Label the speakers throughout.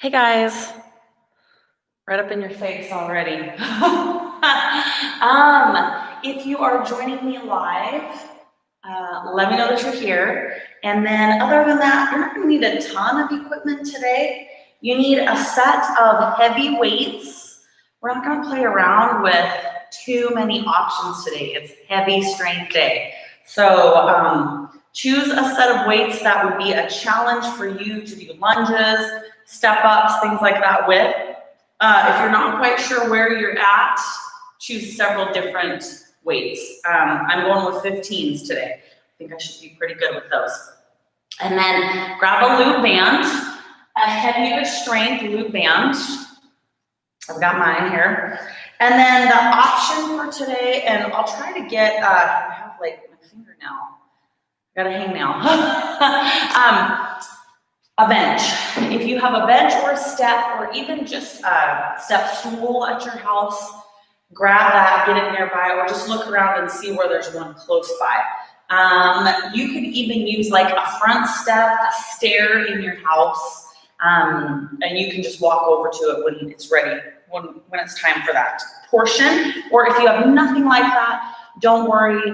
Speaker 1: Hey guys, right up in your face already. If you are joining me live, let me know that you're here. And then other than that, you're not gonna need a ton of equipment today. You need a set of heavy weights. We're not gonna play around with too many options today. It's heavy strength day. So choose a set of weights that would be a challenge for you to do lunges, step-ups, things like that with. If you're not quite sure where you're at, choose several different weights. I'm going with 15s today. I think I should be pretty good with those. And then grab a loop band, a heavier strength loop band. I've got mine here. And then the option for today, and I'll try to get, I have like my fingernail. Got a hangnail. A bench. If you have a bench or a step or even just a step stool at your house, grab that, get it nearby, or just look around and see where there's one close by. You could even use like a front step, a stair in your house, and you can just walk over to it when it's ready, when it's time for that portion. Or if you have nothing like that, don't worry.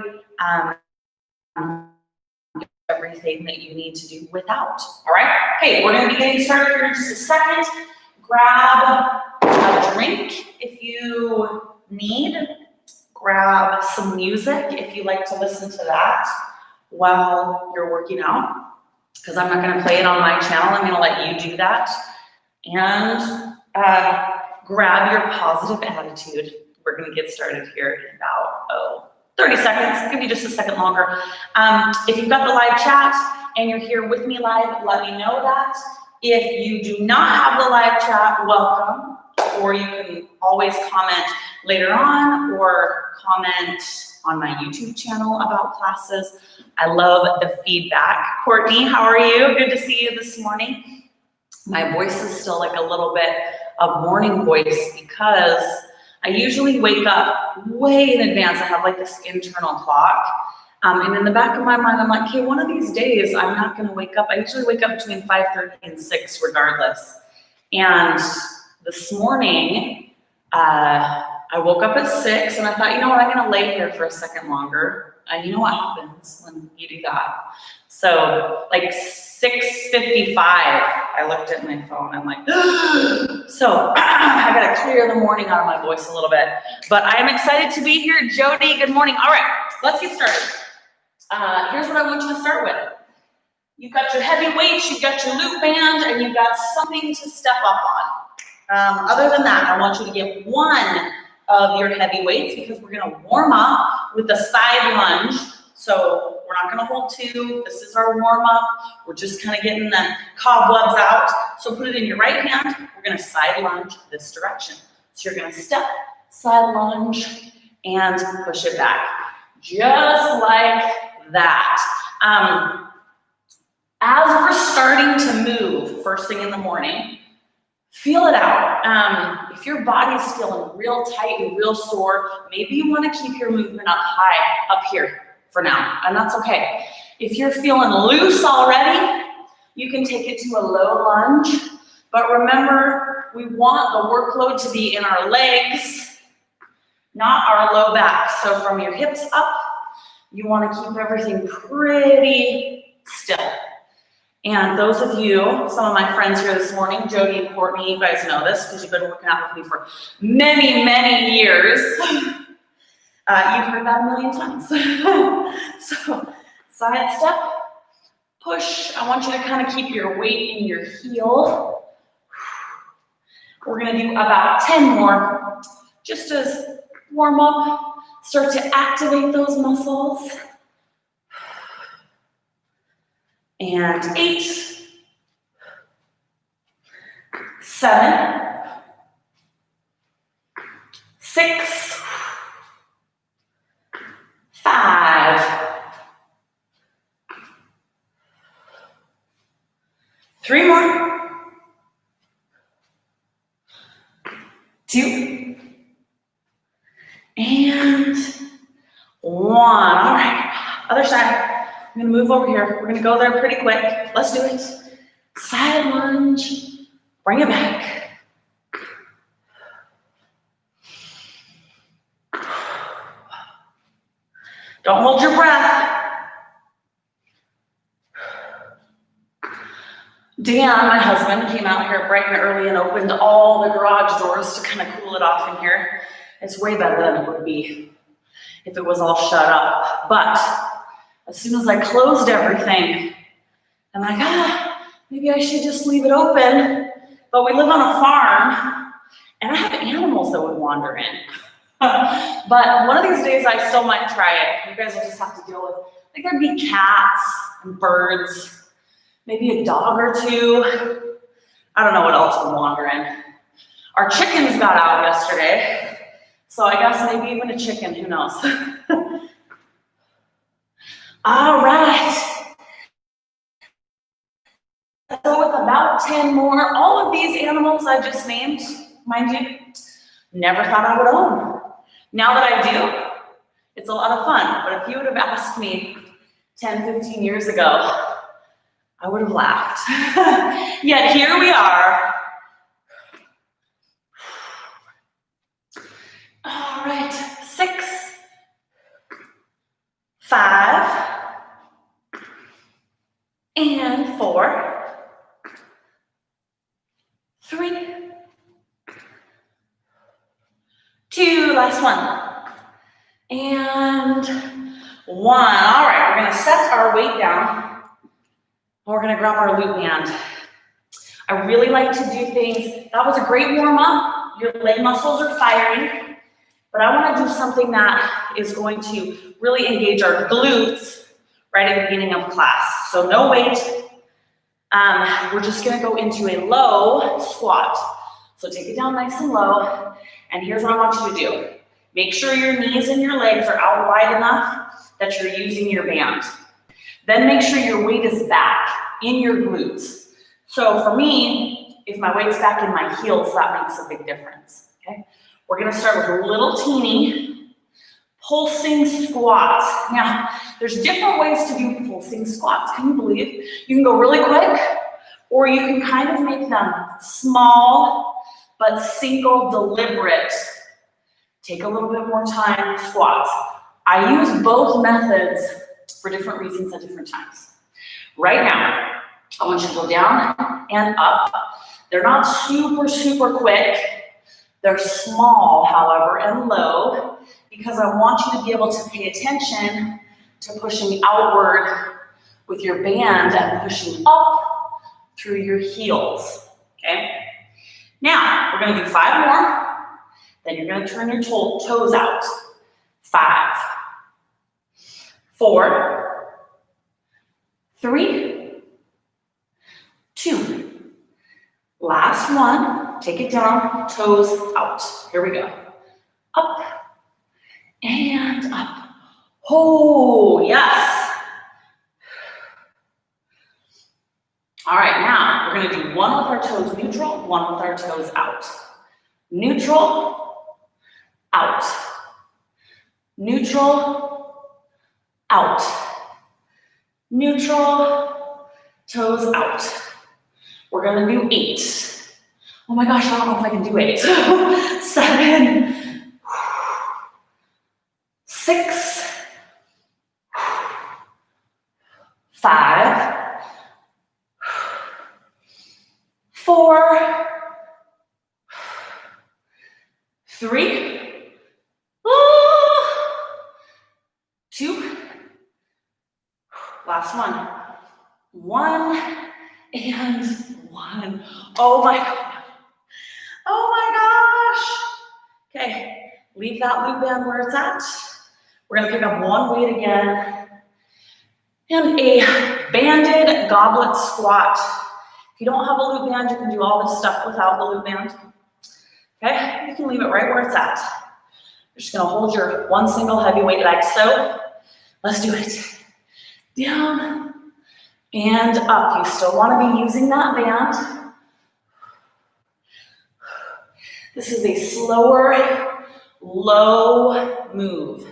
Speaker 1: Everything that you need to do without. All right. Okay, we're going to be getting started here in just a second. Grab a drink if you need. Grab some music if you like to listen to that while you're working out, because I'm not going to play it on my channel. I'm going to let you do that. And grab your positive attitude. We're going to get started here in about 30 seconds, give you just a second longer. If you've got the live chat and you're here with me live, let me know that. If you do not have the live chat, welcome. Or you can always comment later on or comment on my YouTube channel about classes. I love the feedback. Courtney, how are you? Good to see you this morning. My voice is still like a little bit of morning voice because I usually wake up way in advance. I have like this internal clock. And in the back of my mind, I'm like, okay, one of these days, I'm not gonna wake up. I usually wake up between 5:30 and 6 regardless. And this morning, I woke up at 6 and I thought, you know what, I'm gonna lay here for a second longer. And you know what happens when you do that? So like 6:55, I looked at my phone. I'm like, so I gotta clear the morning out of my voice a little bit. But I am excited to be here. Jody, good morning. All right, let's get started. Here's what I want you to start with. You've got your heavy weights, you've got your loop band, and you've got something to step up on. Other than that, I want you to get one of your heavy weights because we're gonna warm up with the side lunge. So we're not gonna hold two. This is our warm up. We're just kind of getting the cobwebs out. So put it in your right hand. We're gonna side lunge this direction. So you're gonna step, side lunge, and push it back. Just like that. As we're starting to move first thing in the morning, feel it out. If your body's feeling real tight and real sore, maybe you wanna keep your movement up high, up here for now, and that's okay. If you're feeling loose already, you can take it to a low lunge, but remember, we want the workload to be in our legs, not our low back. So from your hips up, you wanna keep everything pretty still. And those of you, some of my friends here this morning, Jody and Courtney, you guys know this because you've been working out with me for many, many years. You've heard that a million times. So side step, push. I want you to kind of keep your weight in your heel. We're gonna do about 10 more, just as warm up, start to activate those muscles. And 8, 7, 6, 5, 3 more, 2, and 1. All right, other side. I'm gonna move over here. We're gonna go there pretty quick. Let's do it. Side lunge, Bring it back. Don't hold your breath. Dan, my husband, came out here bright and early and opened all the garage doors to kind of cool it off in here. It's way better than it would be if it was all shut up. But as soon as I closed everything, I'm like, maybe I should just leave it open. But we live on a farm, and I have animals that would wander in. But one of these days, I still might try it. You guys will just have to deal with it. I think there'd be cats and birds. Maybe a dog or two. I don't know what else would wander in. Our chickens got out yesterday, so I guess maybe even a chicken, who knows. All right. So with about 10 more, all of these animals I just named, mind you, never thought I would own. Now that I do, it's a lot of fun. But if you would have asked me 10, 15 years ago, I would have laughed. Yet here we are. All right, 6, 5, and 4, 3, 2, last one, and 1. All right, we're gonna set our weight down. We're gonna grab our glute band. I really like to do things. That was a great warm up. Your leg muscles are firing, but I wanna do something that is going to really engage our glutes right at the beginning of class. So no weight. We're just gonna go into a low squat. So take it down nice and low. And here's what I want you to do. Make sure your knees and your legs are out wide enough that you're using your band. Then make sure your weight is back in your glutes. So for me, if my weight's back in my heels, that makes a big difference, okay? We're gonna start with a little teeny pulsing squats. Now, there's different ways to do pulsing squats, can you believe? You can go really quick, or you can kind of make them small, but single deliberate. Take a little bit more time squats. I use both methods for different reasons at different times. Right now, I want you to go down and up. They're not super, super quick. They're small, however, and low, because I want you to be able to pay attention to pushing outward with your band and pushing up through your heels, okay? Now, we're gonna do 5 more, then you're gonna turn your toes out. 5, 4, 3, 2. Last one, take it down, toes out. Here we go. Up and up. Oh, yes. All right, now we're gonna do one with our toes neutral, one with our toes out. Neutral, out. Neutral, out. Neutral, toes out. We're gonna do 8. Oh my gosh, I don't know if I can do 8. 7, 6, 5, 4, 3, 2, last one. 1 and 1. Oh my God. Oh my gosh. Okay, leave that loop band where it's at. We're gonna pick up one weight again and a banded goblet squat. If you don't have a loop band, you can do all this stuff without the loop band. Okay, you can leave it right where it's at. You're just gonna hold your one single heavy weight like so. Let's do it. Down and up. You still wanna be using that band. This is a slower, low move.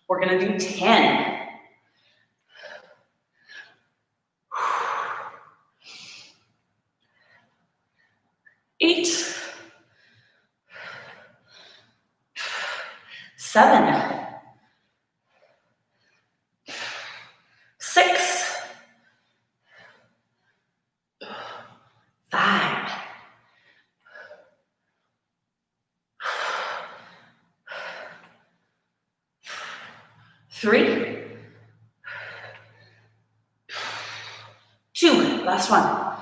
Speaker 1: We're gonna do 10. 7, 6, 5, 3, 2, last one,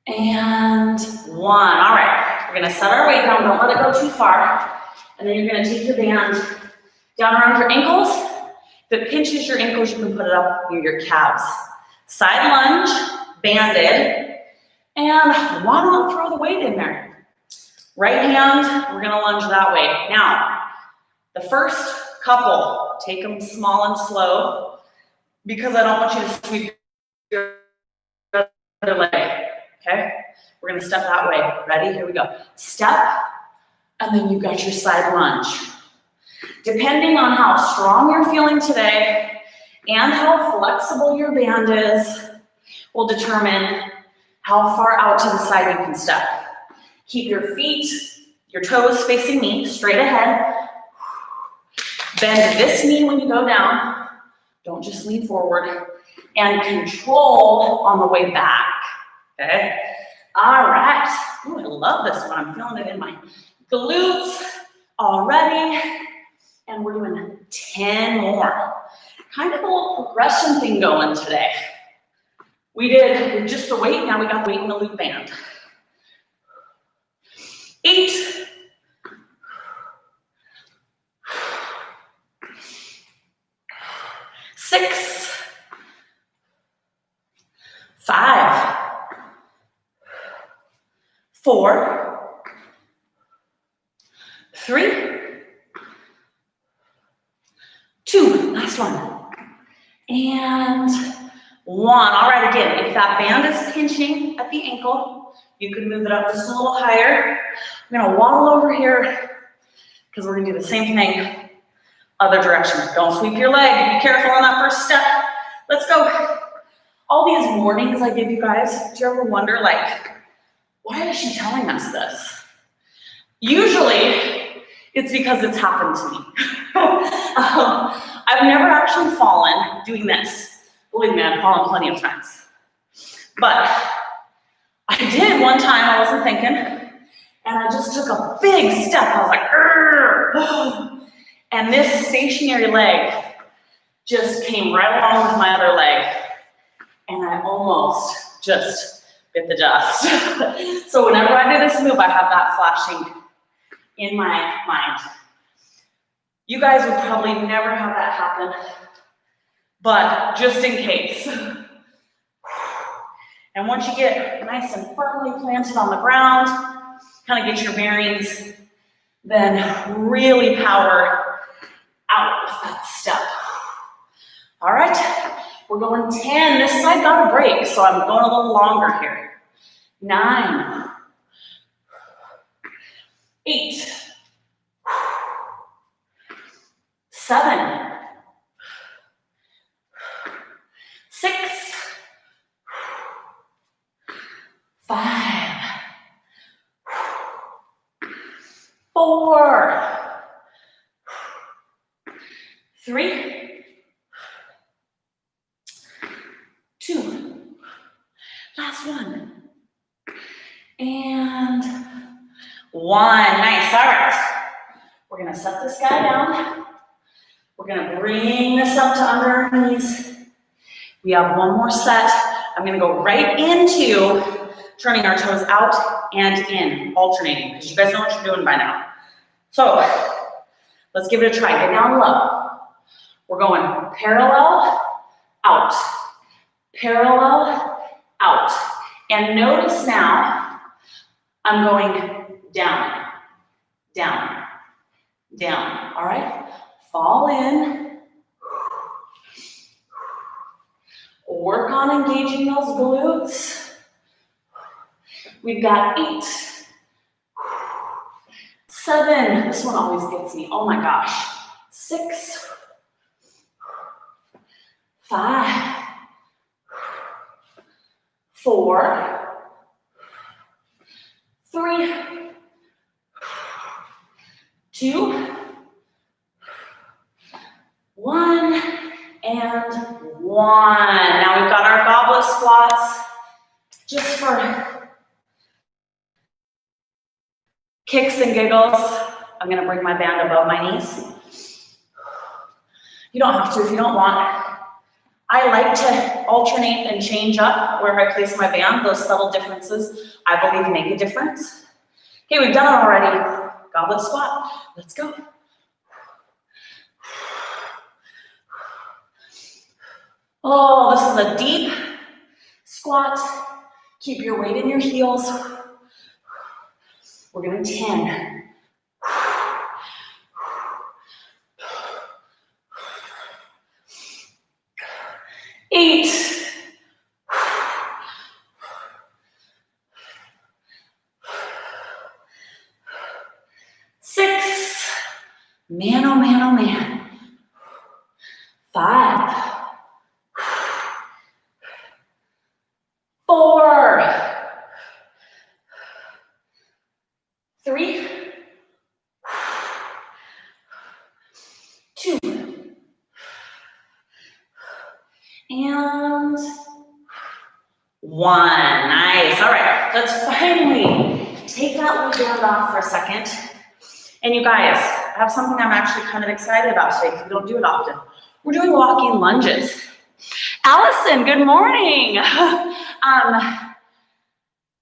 Speaker 1: and 1. All right, we're gonna set our weight down, don't let it go too far, and then you're gonna take your band down around your ankles. If it pinches your ankles, you can put it up near your calves. Side lunge, banded, and why not throw the weight in there? Right hand, we're gonna lunge that way. Now, the first couple, take them small and slow, because I don't want you to sweep your other leg, okay? We're gonna step that way. Ready? Here we go. Step, and then you've got your side lunge. Depending on how strong you're feeling today and how flexible your band is, will determine how far out to the side you can step. Keep your feet, your toes facing me, straight ahead. Bend this knee when you go down. Don't just lean forward. And control on the way back, okay? All right. Ooh, I love this one. I'm feeling it in my glutes already. And we're doing 10 more. Kind of a little progression thing going today. We did just the weight, now we got weight in the loop band. 8, 6, 5, 4, 3, 2, last one, and 1. All right, again, if that band is pinching at the ankle, you can move it up just a little higher. I'm gonna waddle over here because we're gonna do the same thing, other direction. Don't sweep your leg, be careful on that first step. Let's go. All these warnings I give you guys, do you ever wonder, like, why is she telling us this? Usually, it's because it's happened to me. I've never actually fallen doing this. Believe me, I've fallen plenty of times. But I did one time, I wasn't thinking, and I just took a big step. I was like, "Urgh." And this stationary leg just came right along with my other leg, and I almost just bit the dust. So whenever I do this move, I have that flashing in my mind. You guys would probably never have that happen, but just in case. And once you get nice and firmly planted on the ground, kind of get your bearings, then really power out with that step. All right, we're going 10. This side got a break, so I'm going a little longer here. 9, 8, 7, 6, 5, 4, 3, 2, last one, and 1. Nice. All right. We're gonna set this guy down. We're gonna bring this up to under our knees. We have one more set. I'm gonna go right into turning our toes out and in, alternating, because you guys know what you're doing by now. So let's give it a try. Get down low. We're going parallel, out, parallel, out. And notice now, I'm going down, down, down. All right? Fall in. Work on engaging those glutes. We've got 8, 7. This one always gets me. Oh my gosh. 6, 5, 4, 3, 2, and 1. Now we've got our goblet squats, just for kicks and giggles. I'm gonna bring my band above my knees. You don't have to if you don't want. I like to alternate and change up where I place my band. Those subtle differences, I believe, make a difference. Okay, we've done it already. Goblet squat, let's go. Oh, this is a deep squat. Keep your weight in your heels. We're doing 10. 8. 6. Man, oh man, oh man. 5. 4. 3. 2. And 1. Nice. All right, let's finally take that weight band off for a second. And you guys, I have something I'm actually kind of excited about today because we don't do it often. We're doing walking lunges. Allison, good morning.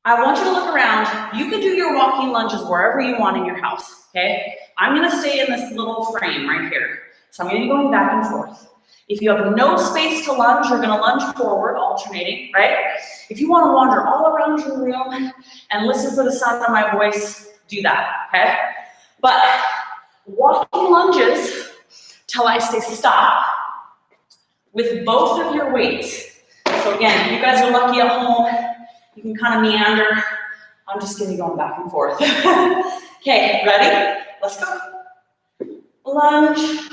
Speaker 1: I want you to look around. You can do your walking lunges wherever you want in your house, okay? I'm gonna stay in this little frame right here. So I'm gonna be going back and forth. If you have no space to lunge, you're gonna lunge forward, alternating, right? If you wanna wander all around your room and listen for the sound of my voice, do that, okay? But walking lunges till I say stop with both of your weights. So again, you guys are lucky at home. You can kind of meander. I'm just gonna be going back and forth. Okay, ready? Let's go. Lunge.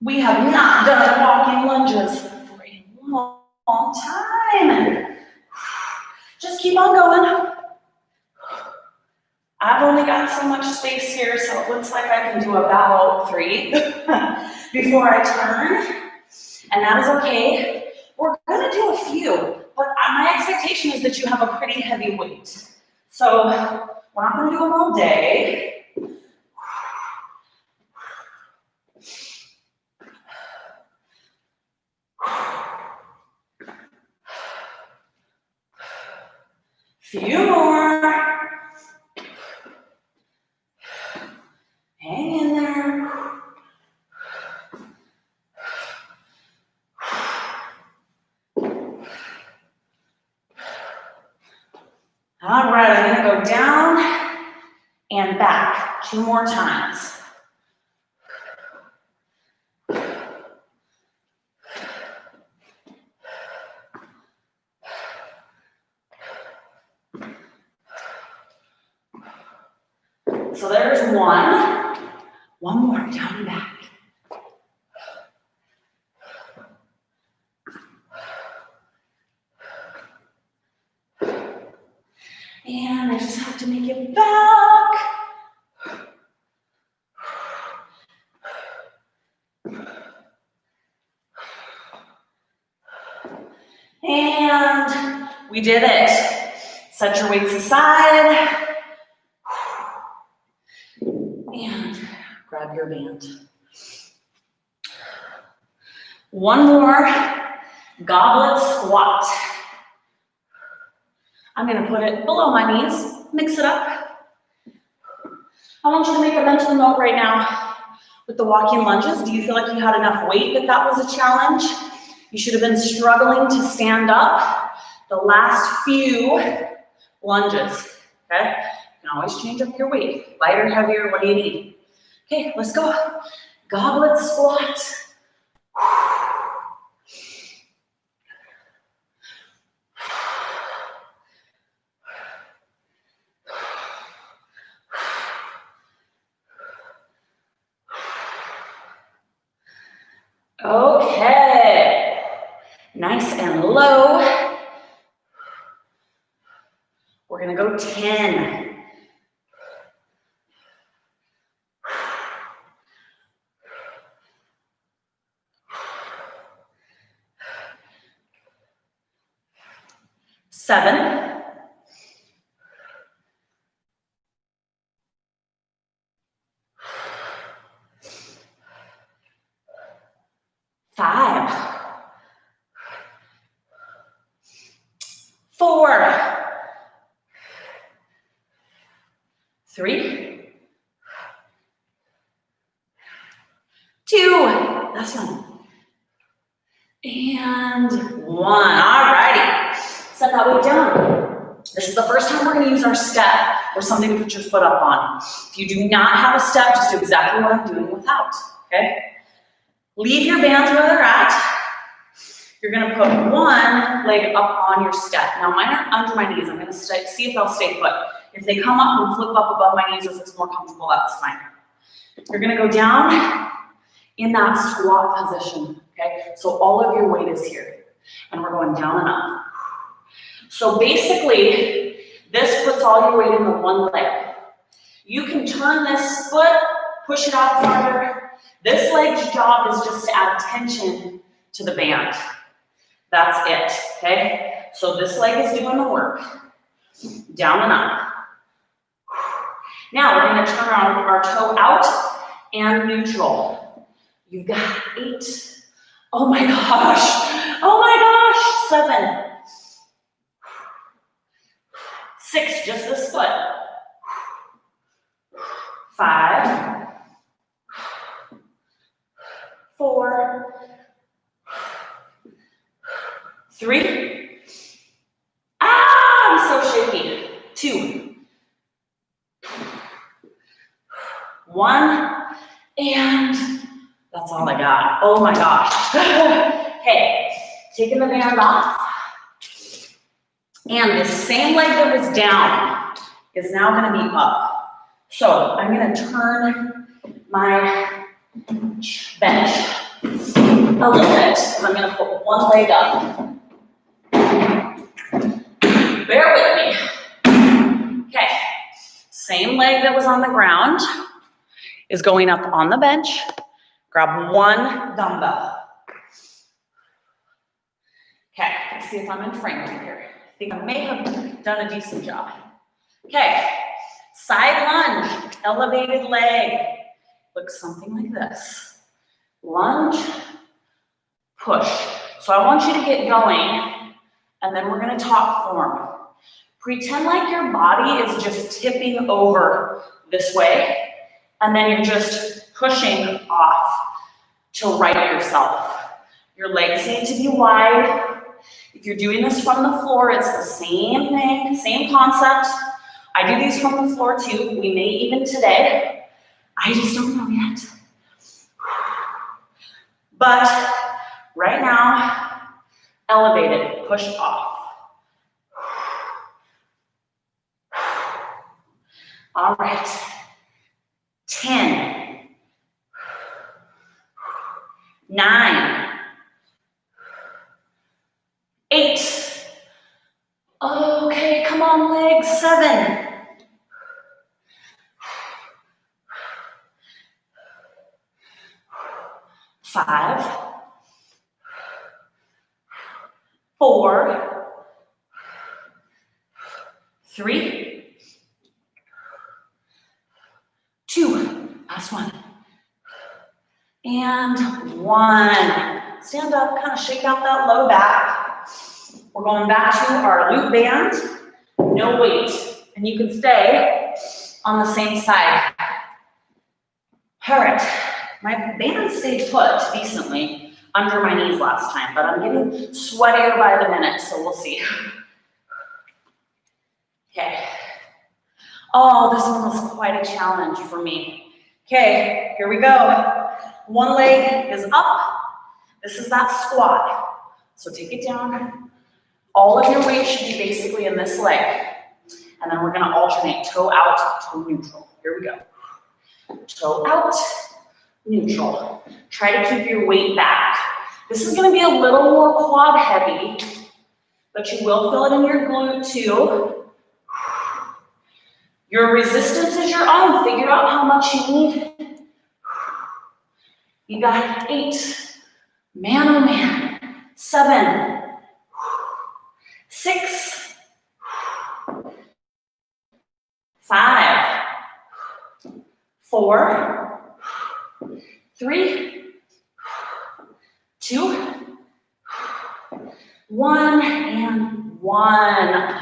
Speaker 1: We have not done walking lunges for a long time. Just keep on going. I've only got so much space here, so it looks like I can do about 3 before I turn, and that is okay. We're gonna do a few, but my expectation is that you have a pretty heavy weight. So we're not gonna do them all day. Few more. Hang in there. All right, I'm gonna go down and back 2 more times. So there's 1. 1 more, down and back. And I just have to make it back. And we did it. Set your weights aside. And grab your band. 1 more goblet squat. I'm gonna put it below my knees, mix it up. I want you to make a mental note right now with the walking lunges. Do you feel like you had enough weight that was a challenge? You should have been struggling to stand up the last few lunges, okay? You can always change up your weight. Lighter, heavier, what do you need? Okay, let's go. Goblet squat. Okay, nice and low. We're gonna go 10. 7, 5, 4, 3, 2, last one, and 1. Alrighty, set that weight down. This is the first time we're going to use our step or something to put your foot up on. If you do not have a step, just do exactly what I'm doing without, okay? Leave your bands where they're at. You're going to put one leg up on your step. Now mine are under my knees. I'm going to see if they'll stay put. If they come up and flip up above my knees, or if it's more comfortable, that's fine. You're going to go down in that squat position, okay? So all of your weight is here, and we're going down and up. So basically, this puts all your weight in the one leg. You can turn this foot, push it out farther. This leg's job is just to add tension to the band. That's it, okay? So this leg is doing the work. Down and up. Now we're going to turn our toe out and neutral. You've got 8. Oh my gosh. Oh my gosh. 7. 6, just this foot. 5. 4. 3. I'm so shaky. 2. 1. And that's all I got. Oh my gosh. Okay, taking the band off. And the same leg that was down is now going to be up. So I'm going to turn my bench a little bit, because I'm going to put one leg up. Bear with me. Okay, same leg that was on the ground is going up on the bench. Grab one dumbbell. Okay, let's see if I'm in frame here. I think I may have done a decent job. Okay, side lunge, elevated leg. Looks something like this. Lunge, push. So I want you to get going, and then we're gonna top form. Pretend like your body is just tipping over this way, and then you're just pushing off to right yourself. Your legs need to be wide. If you're doing this from the floor, it's the same thing, same concept. I do these from the floor too. We may even today. I just don't know yet. But right now, elevated, push off. All right. 10. 9. 8. Okay, come on, legs. 7. 5. 4. 3. 2. Last one. And 1. Stand up, kind of shake out that low back. We're going back to our loop band, no weight. And you can stay on the same side. All right, my band stayed put decently under my knees last time, but I'm getting sweatier by the minute, so we'll see. Okay. Oh, this one was quite a challenge for me. Okay, here we go. One leg is up. This is that squat. So take it down. All of your weight should be basically in this leg. And then we're gonna alternate toe out, toe neutral. Here we go. Toe out, neutral. Try to keep your weight back. This is gonna be a little more quad heavy, but you will feel it in your glute too. Your resistance is your own. Figure out how much you need. You got 8. Man, oh man. 7. 6. 5, 4, 3, 2, 1, and 1.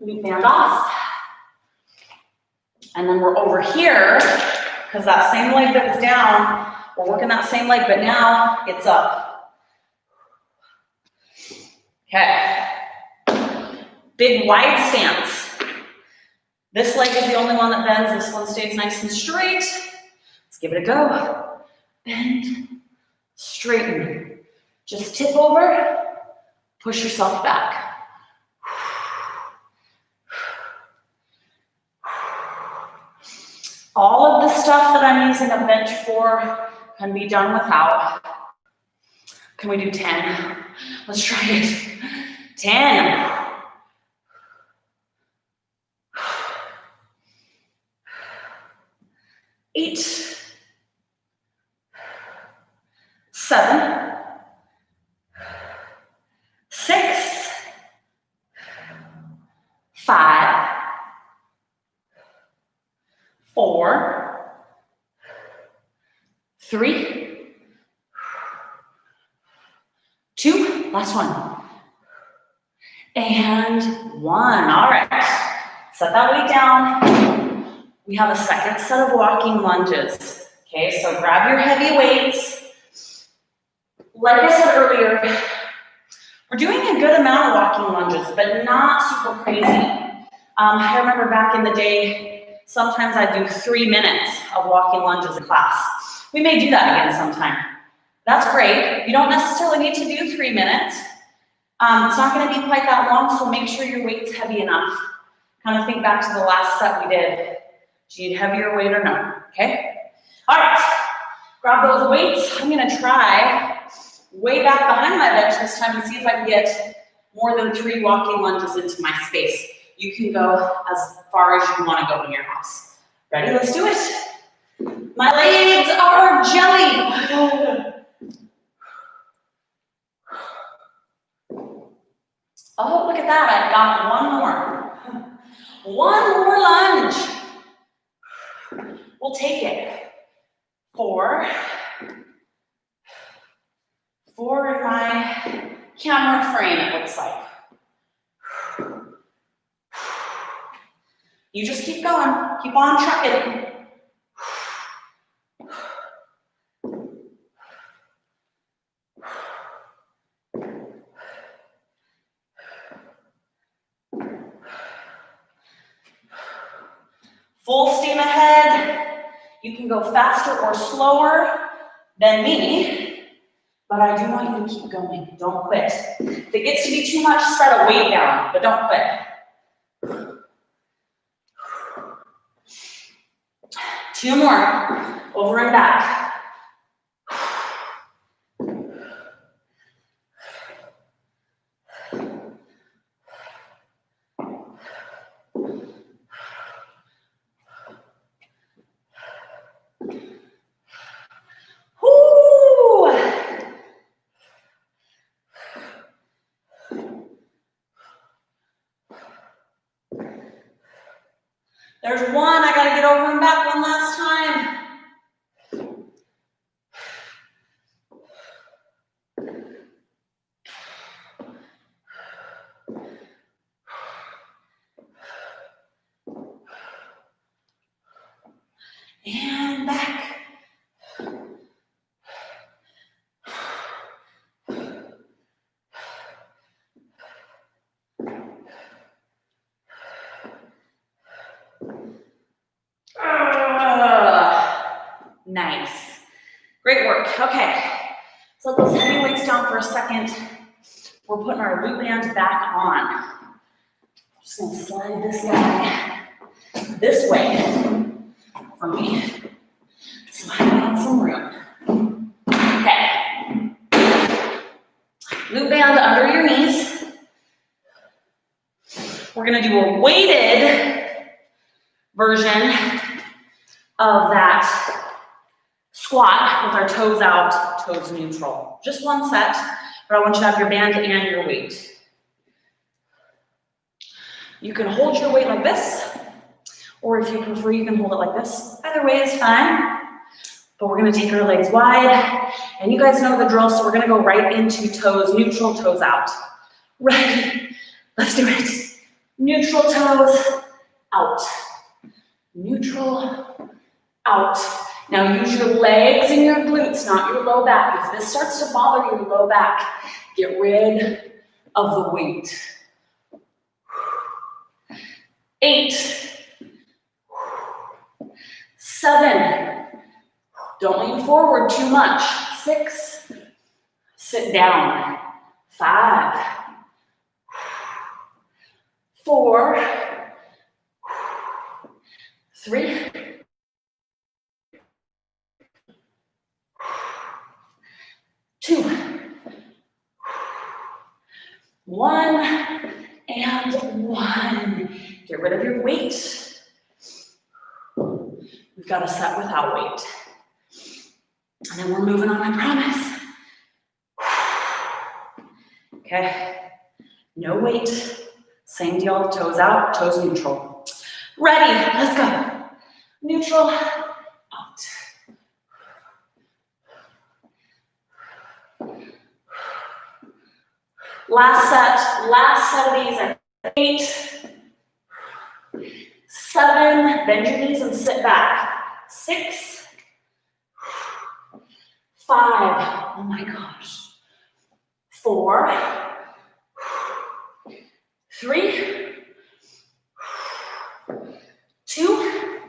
Speaker 1: Loop band off. And then we're over here, because that same leg that was down, we're working that same leg, but now it's up. Okay. Big wide stance. This leg is the only one that bends. This one stays nice and straight. Let's give it a go. Bend, straighten. Just tip over, push yourself back. All of the stuff that I'm using a bench for can be done without. Can we do 10? Let's try it. 10. 8, 7, 6, 5, 4, 3, 2, last one, and 1. All right, set that weight down. We have a second set of walking lunges. Okay, so grab your heavy weights. Like I said earlier, we're doing a good amount of walking lunges, but not super crazy. I remember back in the day, sometimes I'd do 3 minutes of walking lunges in class. We may do that again sometime. That's great. You don't necessarily need to do 3 minutes. It's not going to be quite that long, so make sure your weight's heavy enough. Kind of think back to the last set we did. Do you need heavier weight or no? Okay? All right. Grab those weights. I'm going to try way back behind my bench this time and see if I can get more than 3 walking lunges into my space. You can go as far as you want to go in your house. Ready? Let's do it. My legs are jelly. Oh, look at that. I've got one more. One more lunge. We'll take it. 4. 4 in my camera frame, it looks like. You just keep going. Keep on trucking. Full steam ahead. You can go faster or slower than me, but I do want you to keep going. Don't quit. If it gets to be too much, set a weight down, but don't quit. 2 more. Over and back. There's 1, I gotta get over and back one last time. And back. Nice. Great work. Okay. So let those heavy weights down for a second. We're putting our glute band back on. I'm just going to slide this leg this way for me. So I got some room. Okay. Glute band under your knees. We're going to do a weighted version of that squat with our toes out, toes neutral. Just one set, but I want you to have your band and your weight. You can hold your weight like this, or if you prefer, you can hold it like this. Either way is fine. But we're gonna take our legs wide, and you guys know the drill, so we're gonna go right into toes, neutral toes out. Ready? Let's do it. Neutral toes out. Neutral out. Now use your legs and your glutes, not your low back. If this starts to bother your low back, get rid of the weight. 8, 7, don't lean forward too much. 6, sit down. 5, 4, 3, 2, 1, and 1. Get rid of your weight. We've got a set without weight. And then we're moving on, I promise. Okay, no weight. Same deal, toes out, toes neutral. Ready, let's go. Neutral, out. Last set of these are 8, 7, bend your knees and sit back. 6, 5, oh my gosh. 4, 3, 2,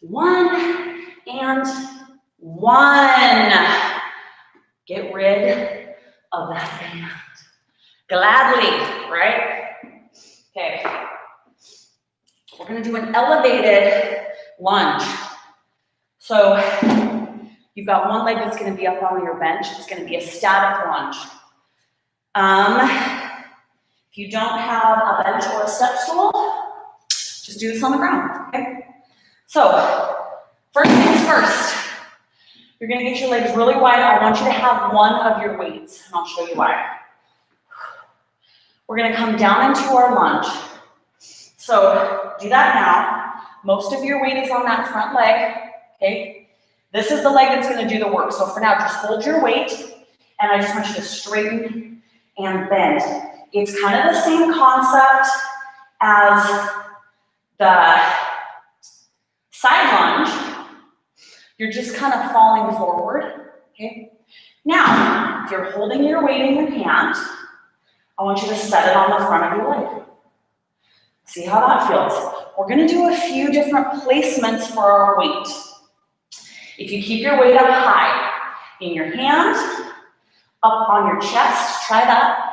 Speaker 1: 1, and 1. Get rid of that band. Gladly, right? Okay. We're gonna do an elevated lunge. So you've got one leg that's gonna be up on your bench. It's gonna be a static lunge. If you don't have a bench or a step stool, just do this on the ground, okay? So, first things first. You're gonna get your legs really wide. I want you to have one of your weights, and I'll show you why. We're gonna come down into our lunge. So, do that now. Most of your weight is on that front leg, okay? This is the leg that's gonna do the work. So for now, just hold your weight, and I just want you to straighten and bend. It's kind of the same concept as the side lunge. You're just kind of falling forward, okay? Now, if you're holding your weight in your hand, I want you to set it on the front of your leg. See how that feels. We're gonna do a few different placements for our weight. If you keep your weight up high, in your hand, up on your chest, try that.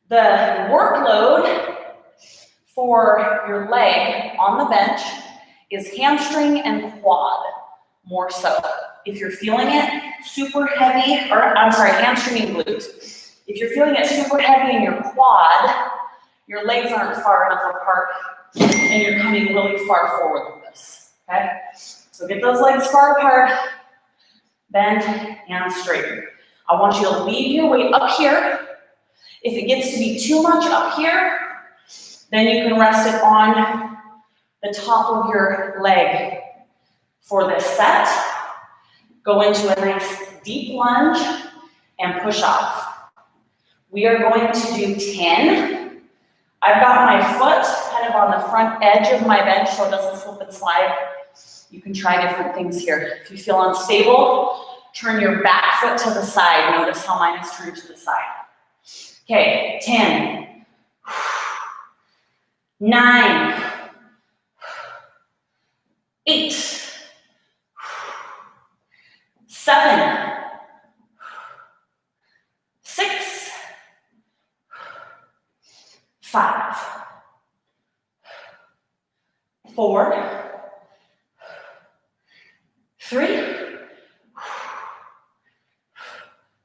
Speaker 1: The workload for your leg on the bench is hamstring and quad, more so. If you're feeling it super heavy, or I'm sorry, hamstring and glute. If you're feeling it super heavy in your quad, your legs aren't far enough apart and you're coming really far forward with this, okay? So get those legs far apart, bend and straighten. I want you to leave your weight up here. If it gets to be too much up here, then you can rest it on the top of your leg. For this set, go into a nice deep lunge and push off. We are going to do 10. I've got my foot kind of on the front edge of my bench so it doesn't slip and slide. You can try different things here. If you feel unstable, turn your back foot to the side. Notice how mine is turned to the side. Okay, 10, 9, 8, 7, 6, 5, 4, 3,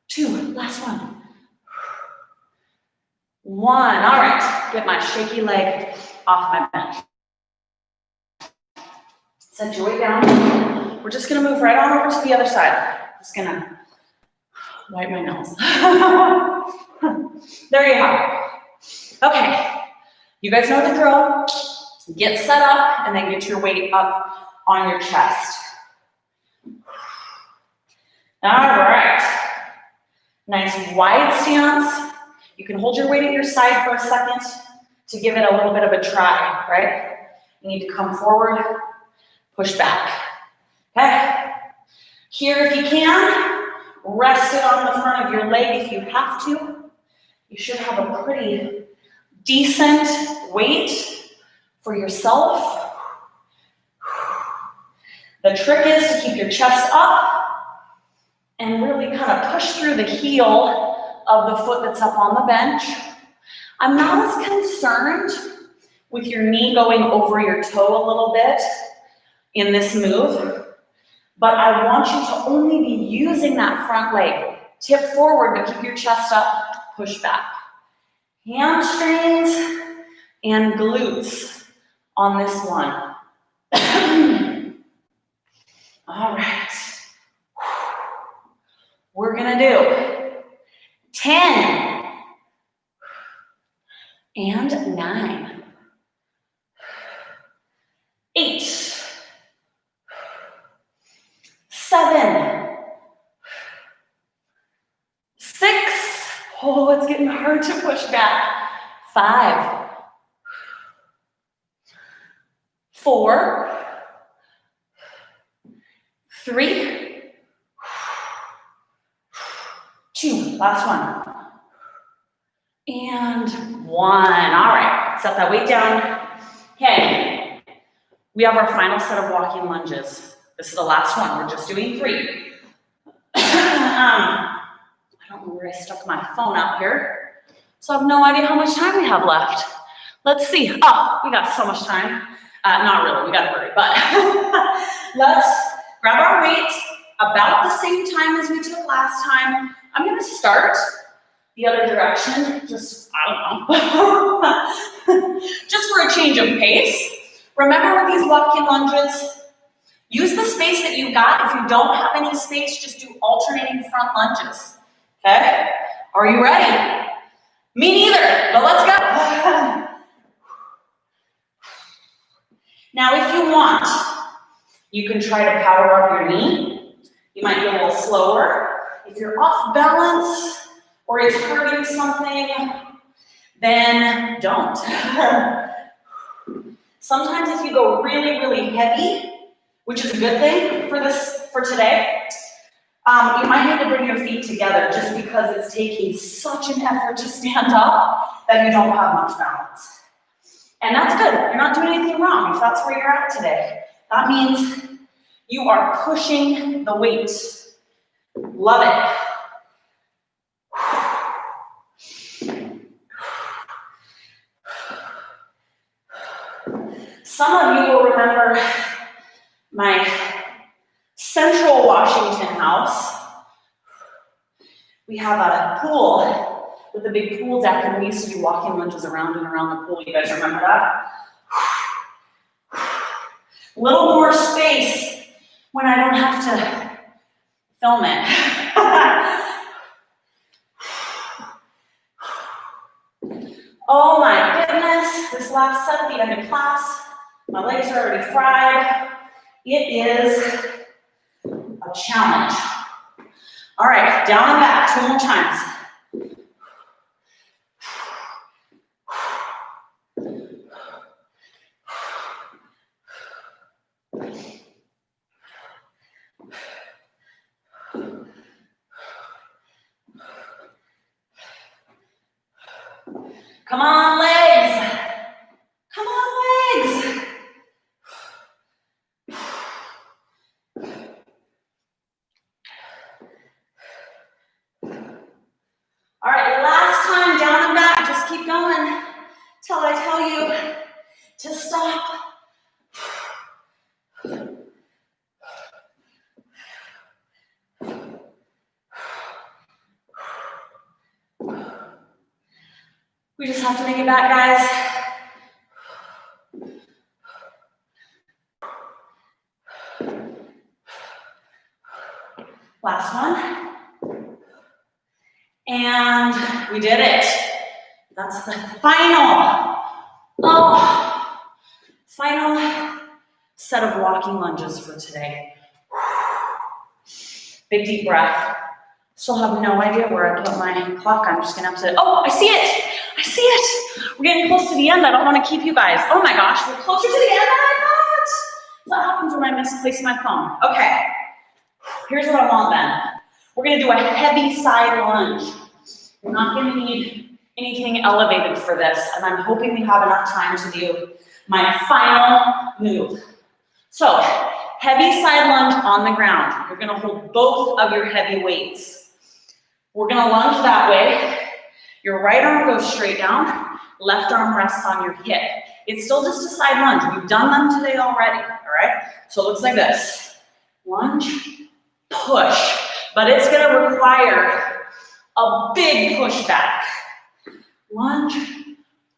Speaker 1: 2, last one. 1, all right, get my shaky leg off my bench. Set your weight down. We're just gonna move right on over to the other side. Just gonna wipe my nose. There you have it. Okay, you guys know the drill. Get set up and then get your weight up on your chest. All right, nice wide stance. You can hold your weight at your side for a second to give it a little bit of a try, right? You need to come forward, push back, okay? Here, if you can, rest it on the front of your leg if you have to. You should have a pretty decent weight for yourself. The trick is to keep your chest up and really kind of push through the heel of the foot that's up on the bench. I'm not as concerned with your knee going over your toe a little bit in this move, but I want you to only be using that front leg. Tip forward, but keep your chest up, push back. Hamstrings and glutes on this one. All right. We're gonna do 10 and 9, 8, 7, 6. Oh, it's getting hard to push back. 5, 4, 3, 2. Last one. And 1. All right, set that weight down. Okay, we have our final set of walking lunges. This is the last one. We're just doing 3. I don't know where I stuck my phone out here, so I have no idea how much time we have left. Let's see. Oh, we got so much time. Not really, we gotta hurry, but let's grab our weights about the same time as we took last time. I'm gonna start the other direction, just, I don't know, just for a change of pace. Remember with these walking lunges, use the space that you got. If you don't have any space, just do alternating front lunges, okay? Are you ready? Me neither, but let's go. Now, if you want, you can try to power up your knee. You might be a little slower. If you're off balance or it's hurting something, then don't. Sometimes if you go really, really heavy, which is a good thing for today, you might need to bring your feet together just because it's taking such an effort to stand up that you don't have much balance. And that's good. You're not doing anything wrong if that's where you're at today. That means you are pushing the weight. Love it. Some of you will remember my Central Washington house. We have a pool with a big pool deck, and we used to do walking lunges around and around the pool. You guys remember that? A little more space when I don't have to film it. Oh my goodness, this last set at the end of class, my legs are already fried. It is a challenge. All right, down and back, 2 more times. Come on, legs. Come on, legs. All right, last time, down and back. Just keep going till I tell you to stop. We just have to make it back, guys. Last one. And we did it. That's the final set of walking lunges for today. Big deep breath. Still have no idea where I put my clock. I'm just gonna have to, oh, I see it. I see it. We're getting close to the end. I don't want to keep you guys. Oh my gosh, we're closer to the end than I thought. What happens when I misplace my phone? Okay, here's what I want then. We're gonna do a heavy side lunge. We're not gonna need anything elevated for this, and I'm hoping we have enough time to do my final move. So, heavy side lunge on the ground. You're gonna hold both of your heavy weights. We're gonna lunge that way. Your right arm goes straight down, left arm rests on your hip. It's still just a side lunge. We've done them today already, all right? So it looks like this. Lunge, push. But it's gonna require a big push back. Lunge,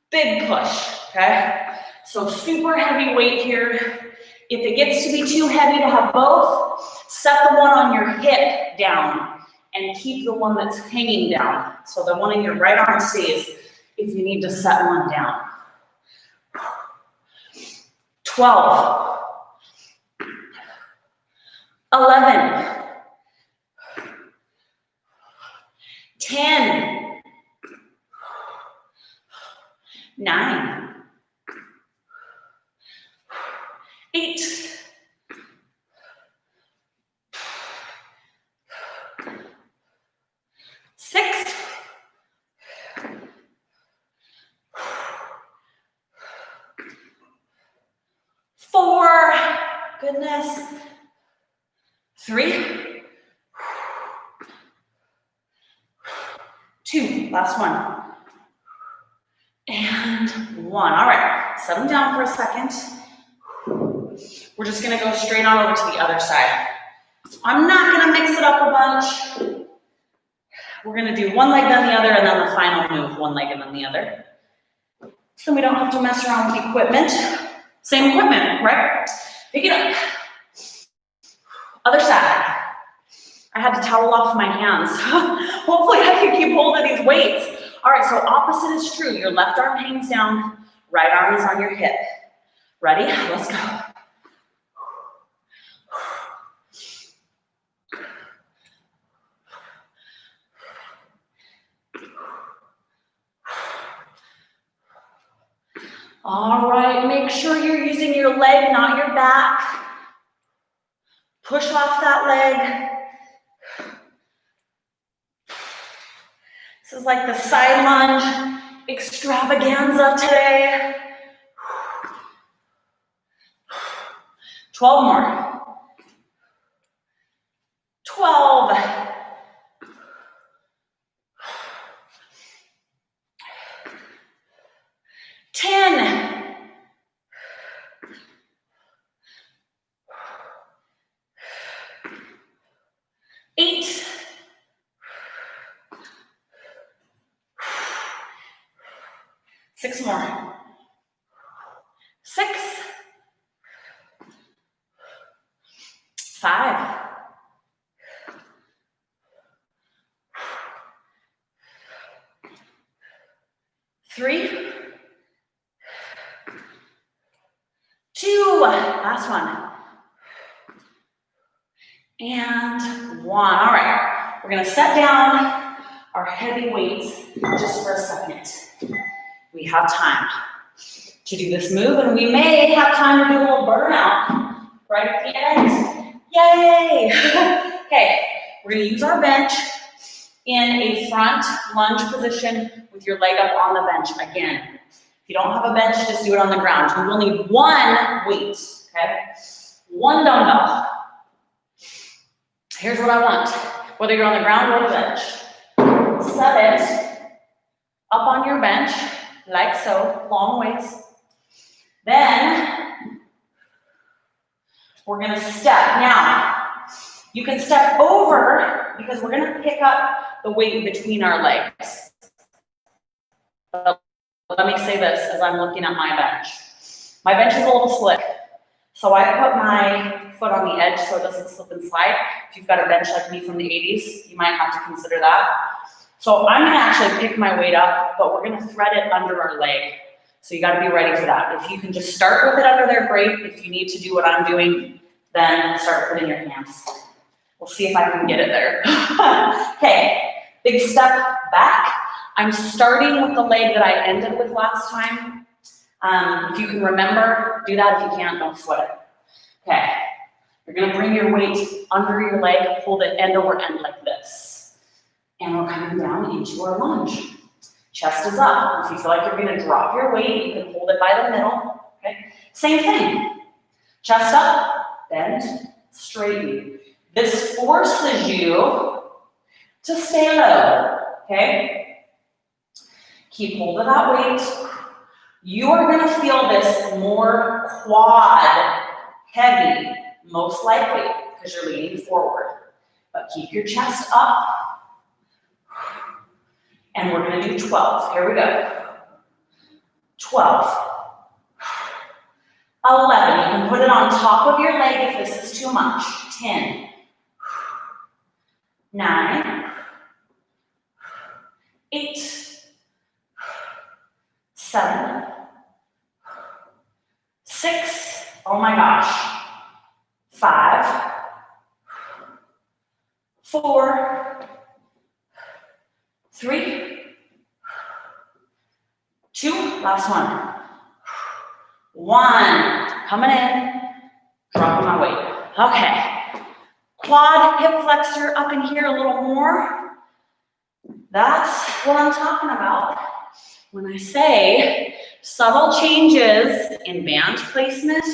Speaker 1: big push, okay? So super heavy weight here. If it gets to be too heavy to have both, set the one on your hip down and keep the one that's hanging down. So the one in your right arm stays if you need to set one down. 12, 11, 10, 9, 8, 6, 4, goodness, 3, 2, last one, and 1. All right, set them down for a second. We're just gonna go straight on over to the other side. I'm not gonna mix it up a bunch. We're gonna do one leg then the other, and then the final move, one leg and then the other. So we don't have to mess around with equipment. Same equipment, right? Pick it up. Other side. I had to towel off my hands. Hopefully I can keep hold of these weights. All right, so opposite is true. Your left arm hangs down, right arm is on your hip. Ready? Let's go. All right, make sure you're using your leg, not your back. Push off that leg. This is like the side lunge extravaganza today. 12 more. 12. 10. 8. 6 more. 6. 5. 3. 2. Last one. And 1. All right. We're going to set down our heavy weights just for a second. We have time to do this move, and we may have time to do a little burnout right at the end. Yay! Okay, we're going to use our bench in a front lunge position with your leg up on the bench again. If you don't have a bench, just do it on the ground. You will need one weight, okay? One dumbbell. Here's what I want, whether you're on the ground or the bench. Set it up on your bench, like so, long ways. Then, we're gonna step. Now, you can step over because we're gonna pick up the weight between our legs. But let me say this as I'm looking at my bench. My bench is a little slick, so I put my foot on the edge so it doesn't slip and slide. If you've got a bench like me from the 80s, you might have to consider that. So I'm gonna actually pick my weight up, but we're gonna thread it under our leg. So you gotta be ready for that. If you can just start with it under there, great. If you need to do what I'm doing, then start putting your hands. We'll see if I can get it there. Okay, big step back. I'm starting with the leg that I ended with last time. If you can remember, do that. If you can't, don't sweat it. Okay, you're gonna bring your weight under your leg, hold it end over end like this. And we're coming down into our lunge. Chest is up. If you feel like you're gonna drop your weight, you can hold it by the middle, okay? Same thing. Chest up, bend, straighten. This forces you to stay low, okay? Keep hold of that weight. You are gonna feel this more quad heavy, most likely, because you're leaning forward. But keep your chest up. And we're gonna do 12. Here we go. 12. 11. You can put it on top of your leg if this is too much. 10. 9. 8. 7. 6. Oh my gosh. 5. 4. 3. 2. Last one. 1. Coming in. Dropping my weight. Okay. Quad hip flexor up in here a little more. That's what I'm talking about when I say subtle changes in band placement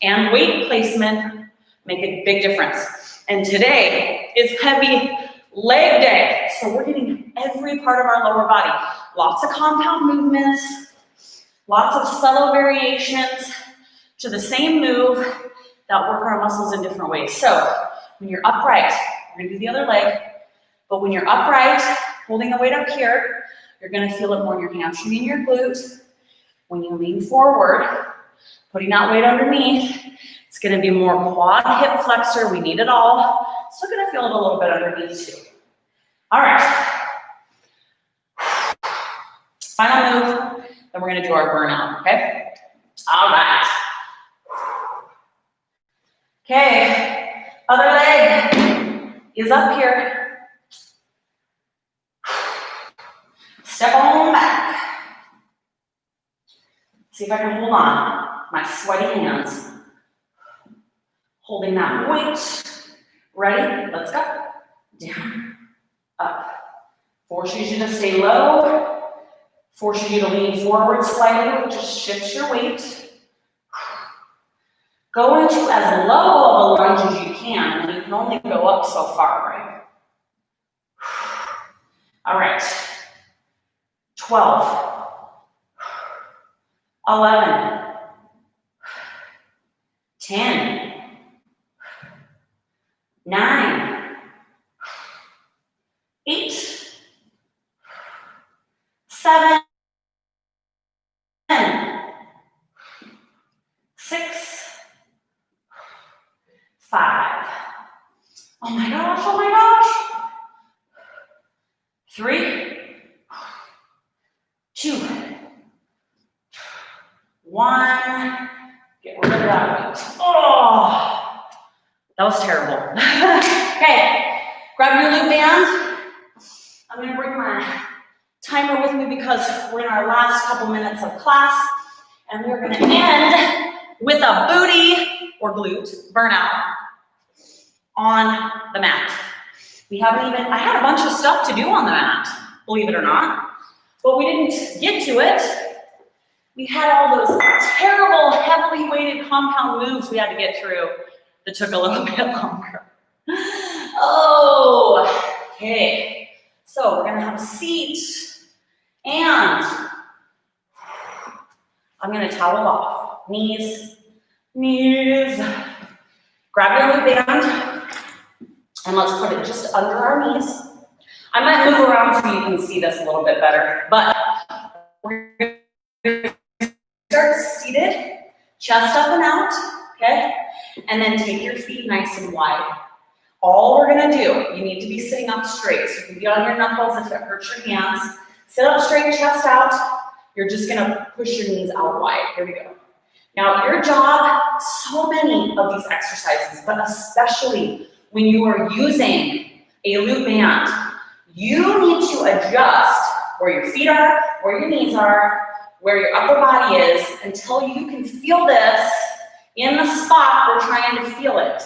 Speaker 1: and weight placement make a big difference. And today is heavy leg day. So we're getting every part of our lower body. Lots of compound movements, lots of subtle variations to the same move that work our muscles in different ways. So when you're upright, we're gonna do the other leg, but when you're upright, holding the weight up here, you're gonna feel it more in your hamstring and your glute. When you lean forward, putting that weight underneath, it's gonna be more quad hip flexor. We need it all. Still gonna feel it a little bit underneath too. All right. Final move, then we're gonna do our burnout, okay? All right. Okay, other leg is up here. Step on back. See if I can hold on. My sweaty hands. Holding that weight. Ready? Let's go. Down, up. Forces you to stay low. Forces you to lean forward slightly, which just shifts your weight. Go into as low of a lunge as you can, and you can only go up so far, right? All right. 12. 11. 10. 9. 8. 7. 6. 5. Oh my gosh, oh my gosh. 3. 2. 1. Get rid of that weight. Oh, that was terrible. Okay, grab your loop band. I'm gonna bring my timer with me because we're in our last couple minutes of class, and we're gonna end with a booty or glute burnout on the mat. We haven't even, I had a bunch of stuff to do on the mat, believe it or not, but we didn't get to it. We had all those terrible, heavily weighted compound moves we had to get through that took a little bit longer. Oh, okay. So we're gonna have a seat, and I'm gonna towel off. Knees. Grab your loop band, and let's put it just under our knees. I might move around so you can see this a little bit better, but we're gonna start seated, chest up and out, okay? And then take your feet nice and wide. all we're gonna do, you need to be sitting up straight. So you can be on your knuckles if it hurts your hands. Sit up straight, chest out. You're just gonna push your knees out wide. Here we go. Now your job, so many of these exercises, but especially when you are using a loop band, you need to adjust where your feet are, where your knees are, where your upper body is, until you can feel this in the spot we're trying to feel it.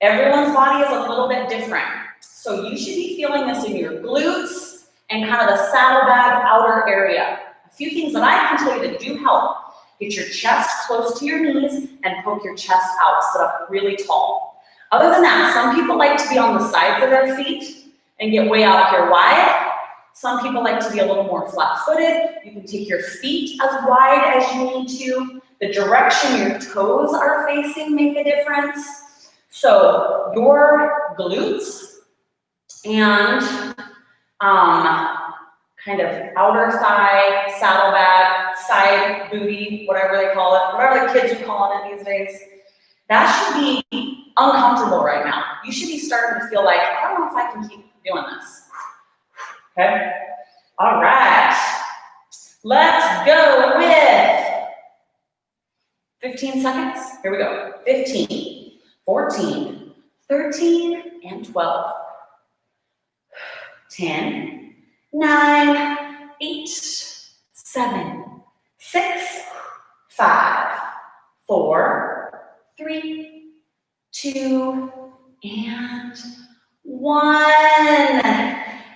Speaker 1: Everyone's body is a little bit different. So you should be feeling this in your glutes and kind of the saddlebag outer area. A few things that I can tell you that do help. Get your chest close to your knees and poke your chest out. Sit up really tall. Other than that, some people like to be on the sides of their feet and get way out here wide. Some people like to be a little more flat-footed. You can take your feet as wide as you need to. The direction your toes are facing make a difference. So your glutes and kind of outer thigh, saddlebag, side booty, whatever they call it, whatever the kids are calling it these days, that should be uncomfortable right now. You should be starting to feel like, I don't know if I can keep doing this. Okay? All right. Let's go with 15 seconds. Here we go. 15, 14, 13, and 12. 10, 9, 8, 7, 6, 5, 4, 3, 2, and 1.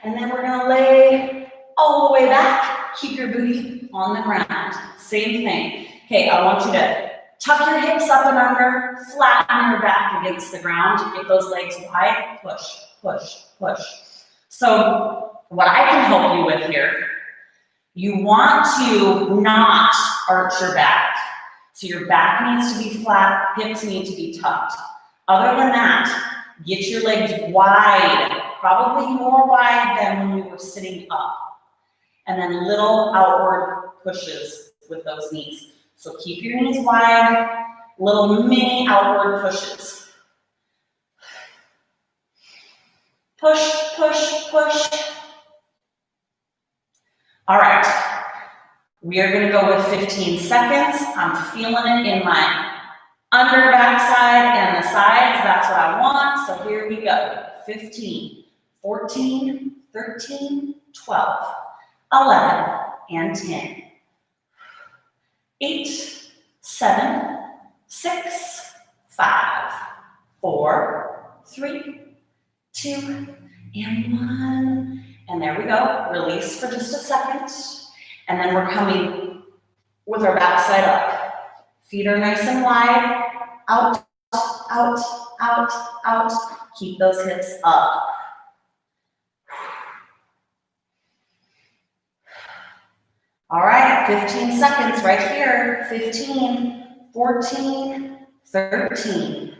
Speaker 1: And then we're gonna lay all the way back. Keep your booty on the ground. Same thing. Okay, I want you to tuck your hips up and under, flatten your back against the ground. Get those legs wide. Push, push, push. So what I can help you with here, you want to not arch your back. So your back needs to be flat, hips need to be tucked. Other than that, get your legs wide, probably more wide than when you were sitting up. And then little outward pushes with those knees. So keep your knees wide, little mini outward pushes. Push, push, push. All right, we are gonna go with 15 seconds. I'm feeling it in my under backside and the sides. That's what I want. So here we go. 15, 14, 13, 12, 11, and 10. 8, 7, 6, 5, 4, 3, 2, and 1. And there we go. Release for just a second. And then we're coming with our backside up. Feet are nice and wide. Out, out, out, out. Keep those hips up. All right, 15 seconds right here. 15, 14, 13,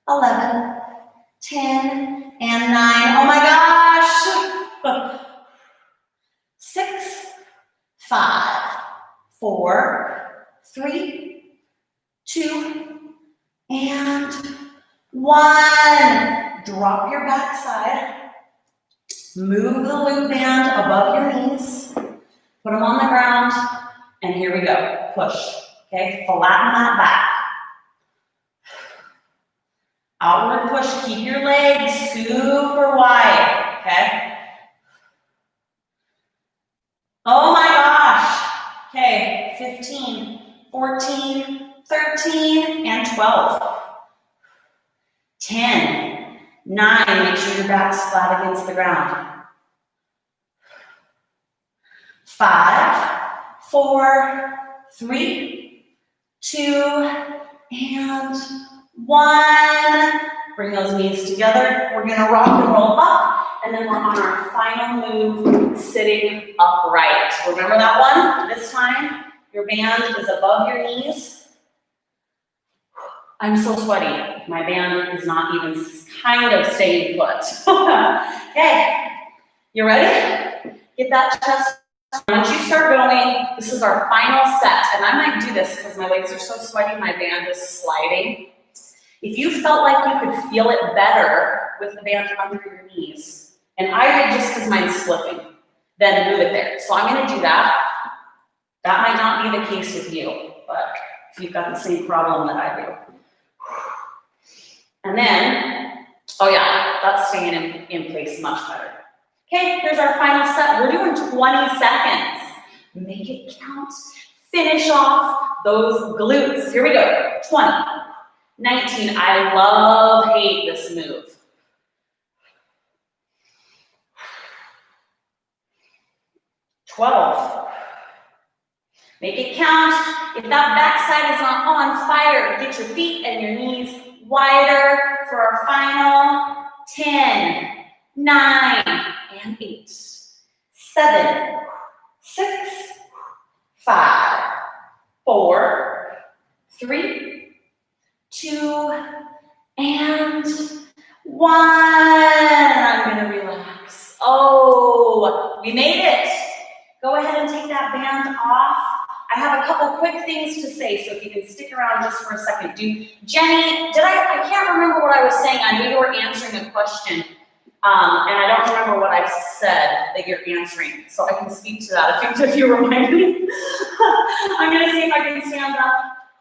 Speaker 1: 11, 10, and 9. Oh my gosh! 6, 5, 4, 3, 2, and 1. Drop your backside. Move the loop band above your knees. Put them on the ground, and here we go. Push, okay? Flatten that back. Outward push, keep your legs super wide, okay? Oh my gosh. Okay, 15, 14, 13, and 12. 10, 9, make sure your back's flat against the ground. 5, 4, 3, 2, and 1. Bring those knees together. We're gonna rock and roll up, and then we're on our final move, sitting upright. Remember that one? This time, your band is above your knees. I'm so sweaty. My band is not even kind of staying put. Okay, you ready? Get that chest. Once you start going, this is our final set, and I might do this because my legs are so sweaty, my band is sliding. If you felt like you could feel it better with the band under your knees, and I did just because mine's slipping, then move it there. So I'm gonna do that. That might not be the case with you, but if you've got the same problem that I do. And then, oh yeah, that's staying in place much better. Okay, here's our final set. We're doing 20 seconds. Make it count. Finish off those glutes. Here we go. 20, 19. I hate this move. 12. Make it count. If that backside is not on fire, get your feet and your knees wider for our final 10, 9, and 8, 7, 6, 5, 4, 3, 2, and 1. I'm gonna relax. Oh, we made it. Go ahead and take that band off. I have a couple quick things to say, so if you can stick around just for a second. Jenny, I can't remember what I was saying. I knew you were answering a question, and I don't remember what I said that you're answering, so I can speak to that if you remind me. I'm gonna see if I can stand up.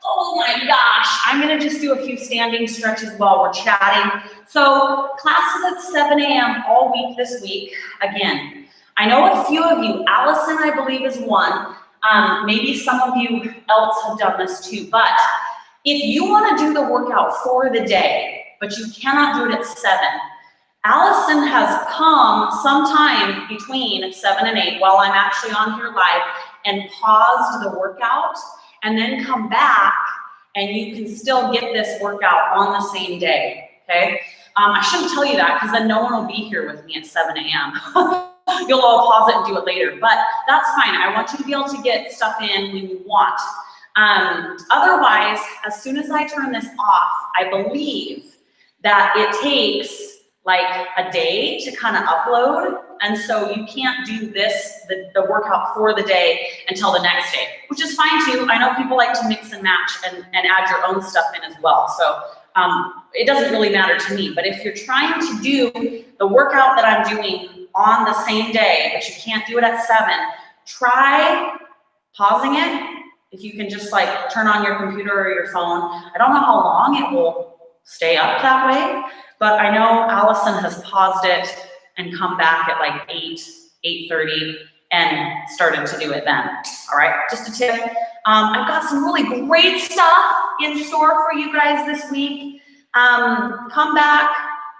Speaker 1: Oh my gosh, I'm gonna just do a few standing stretches while we're chatting. So class is at 7 a.m. all week this week. Again, I know a few of you, Allison I believe is one, maybe some of you else have done this too, but if you wanna do the workout for the day, but you cannot do it at 7, Allison has come sometime between 7 and 8 while I'm actually on here live and paused the workout and then come back and you can still get this workout on the same day, okay? I shouldn't tell you that because then no one will be here with me at 7 a.m. You'll all pause it and do it later, but that's fine. I want you to be able to get stuff in when you want. Otherwise, as soon as I turn this off, I believe that it takes like a day to kind of upload, and so you can't do this, the workout for the day until the next day, which is fine too. I know people like to mix and match and add your own stuff in as well, so it doesn't really matter to me. But if you're trying to do the workout that I'm doing on the same day, but you can't do it at 7, try pausing it. If you can just like turn on your computer or your phone. I don't know how long it will stay up that way, but I know Allison has paused it and come back at like 8, 8:30 and started to do it then. All right, just a tip. I've got some really great stuff in store for you guys this week. Come back,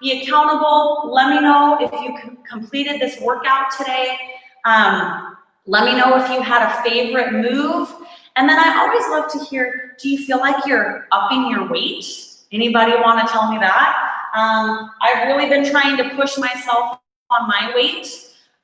Speaker 1: be accountable. Let me know if you completed this workout today. Let me know if you had a favorite move. And then I always love to hear, do you feel like you're upping your weight? Anybody want to tell me that? I've really been trying to push myself on my weight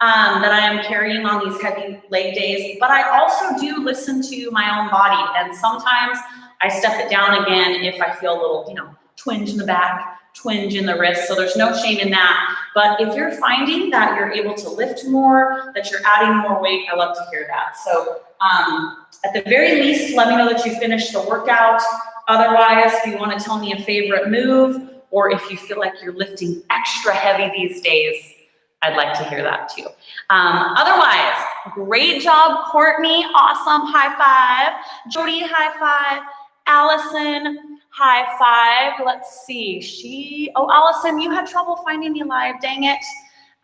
Speaker 1: that I am carrying on these heavy leg days, but I also do listen to my own body, and sometimes I step it down again if I feel a little, twinge in the back, twinge in the wrist, so there's no shame in that. But if you're finding that you're able to lift more, that you're adding more weight, I love to hear that. So at the very least, let me know that you finished the workout. Otherwise, if you want to tell me a favorite move, or if you feel like you're lifting extra heavy these days, I'd like to hear that too. Otherwise, great job, Courtney. Awesome. High five. Jody, high five. Allison, high five. Let's see. Allison, you had trouble finding me live. Dang it.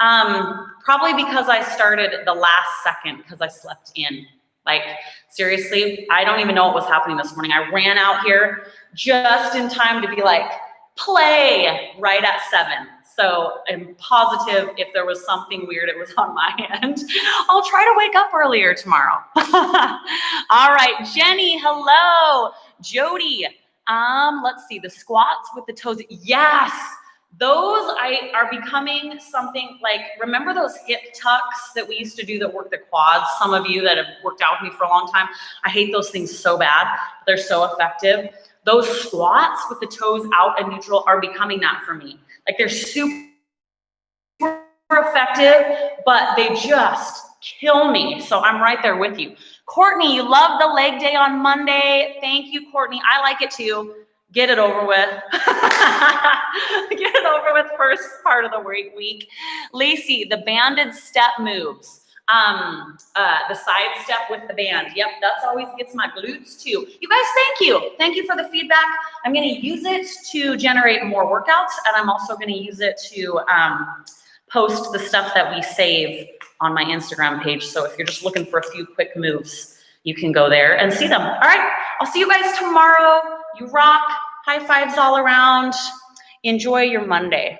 Speaker 1: Probably because I started the last second because I slept in. Like, seriously, I don't even know what was happening this morning. I ran out here just in time to be like, play right at 7. So I'm positive if there was something weird, it was on my end. I'll try to wake up earlier tomorrow. All right, Jenny, hello. Jody, let's see, the squats with the toes. Yes, those are becoming something like, remember those hip tucks that we used to do that work the quads? Some of you that have worked out with me for a long time, I hate those things so bad. They're so effective. Those squats with the toes out and neutral are becoming that for me. Like, they're super effective, but they just kill me. So I'm right there with you. Courtney, you love the leg day on Monday. Thank you, Courtney. I like it too. Get it over with. Get it over with first part of the week. Lacey, the banded step moves. The side step with the band. Yep, that's always gets my glutes too. You guys, thank you. Thank you for the feedback. I'm going to use it to generate more workouts, and I'm also going to use it to post the stuff that we save on my Instagram page. So if you're just looking for a few quick moves, you can go there and see them. All right, I'll see you guys tomorrow. You rock. High fives all around. Enjoy your Monday.